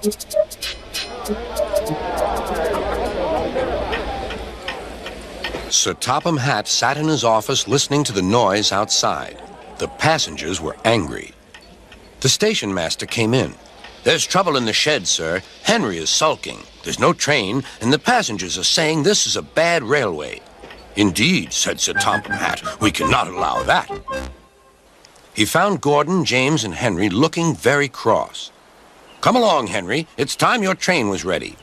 Sir Topham Hatt sat in his office listening to the noise outside. The passengers were angry. The station master came in. "There's trouble in the shed, sir. Henry is sulking. There's no train, and the passengers are saying this is a bad railway." "Indeed," said Sir Topham Hatt, "we cannot allow that." He found Gordon, James, and Henry looking very cross. "Come along, Henry. It's time your train was ready."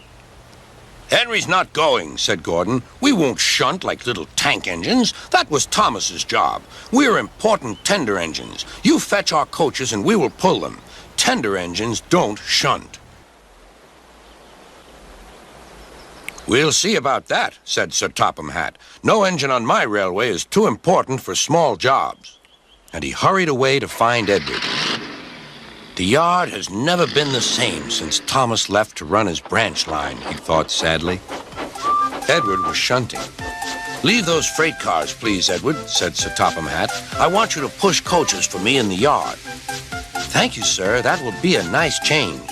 "Henry's not going," said Gordon. "We won't shunt like little tank engines. That was Thomas's job. We're important tender engines. You fetch our coaches and we will pull them. Tender engines don't shunt." "We'll see about that," said Sir Topham Hatt. "No engine on my railway is too important for small jobs." And he hurried away to find Edward. The yard has never been the same since Thomas left to run his branch line, he thought sadly. Edward was shunting. "Leave those freight cars, please, Edward," said Sir Topham Hatt. "I want you to push coaches for me in the yard." "Thank you, sir. That will be a nice change."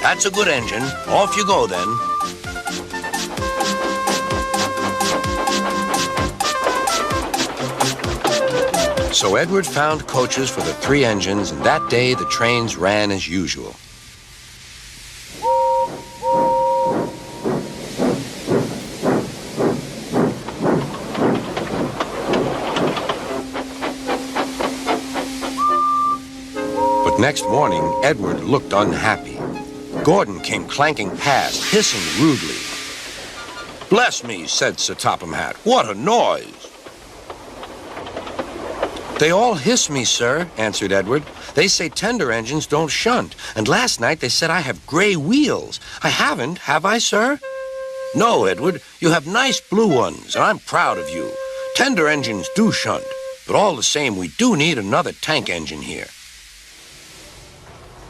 "That's a good engine. Off you go, then." So Edward found coaches for the 3 engines, and that day the trains ran as usual. But next morning, Edward looked unhappy. Gordon came clanking past, hissing rudely. "Bless me," said Sir Topham Hatt. "What a noise!" "They all hiss me, sir," answered Edward. "They say tender engines don't shunt, and last night they said I have gray wheels. I haven't, have I, sir?" "No, Edward, you have nice blue ones, and I'm proud of you. Tender engines do shunt, but all the same, we do need another tank engine here."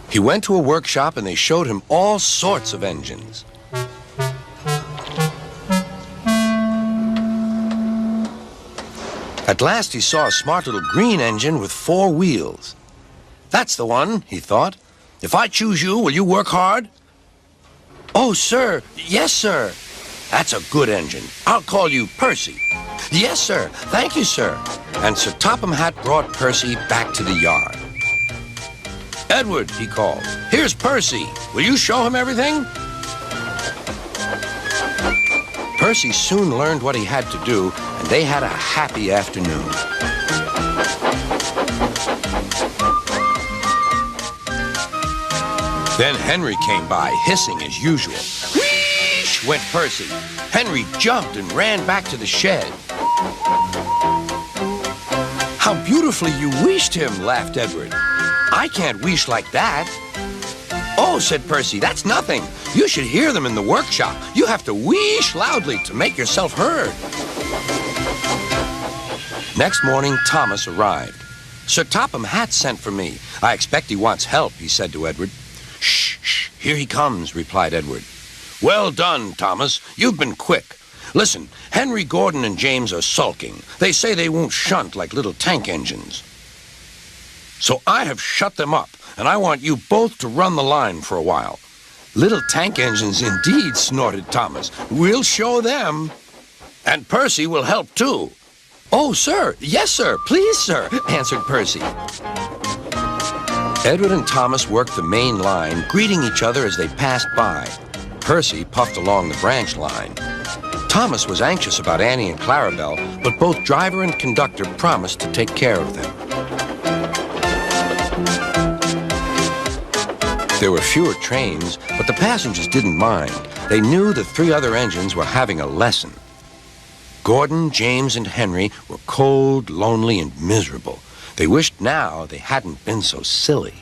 He went to a workshop, and they showed him all sorts of engines. At last he saw a smart little green engine with 4 wheels. "That's the one," he thought. "If I choose you, will you work hard?" "Oh, sir. Yes, sir." "That's a good engine. I'll call you Percy." "Yes, sir. Thank you, sir." And Sir Topham Hatt brought Percy back to the yard. "Edward," he called, "here's Percy. Will you show him everything?" Percy soon learned what he had to do, and they had a happy afternoon. Then Henry came by, hissing as usual. "Wheesh!" went Percy. Henry jumped and ran back to the shed. "How beautifully you wheeshed him," laughed Edward. "I can't wheesh like that." "Oh," said Percy, "that's nothing. You should hear them in the workshop. You have to wheesh loudly to make yourself heard." Next morning, Thomas arrived. "Sir Topham Hatt sent for me. I expect he wants help," he said to Edward. "Shh, shh, here he comes," replied Edward. "Well done, Thomas. You've been quick. Listen, Henry, Gordon, and James are sulking. They say they won't shunt like little tank engines. So I have shut them up, and I want you both to run the line for a while." "Little tank engines indeed," snorted Thomas. "We'll show them." "And Percy will help too." "Oh, sir. Yes, sir. Please, sir," answered Percy. Edward and Thomas worked the main line, greeting each other as they passed by. Percy puffed along the branch line. Thomas was anxious about Annie and Clarabelle, but both driver and conductor promised to take care of them. There were fewer trains, but the passengers didn't mind. They knew the 3 other engines were having a lesson. Gordon, James, and Henry were cold, lonely, and miserable. They wished now they hadn't been so silly.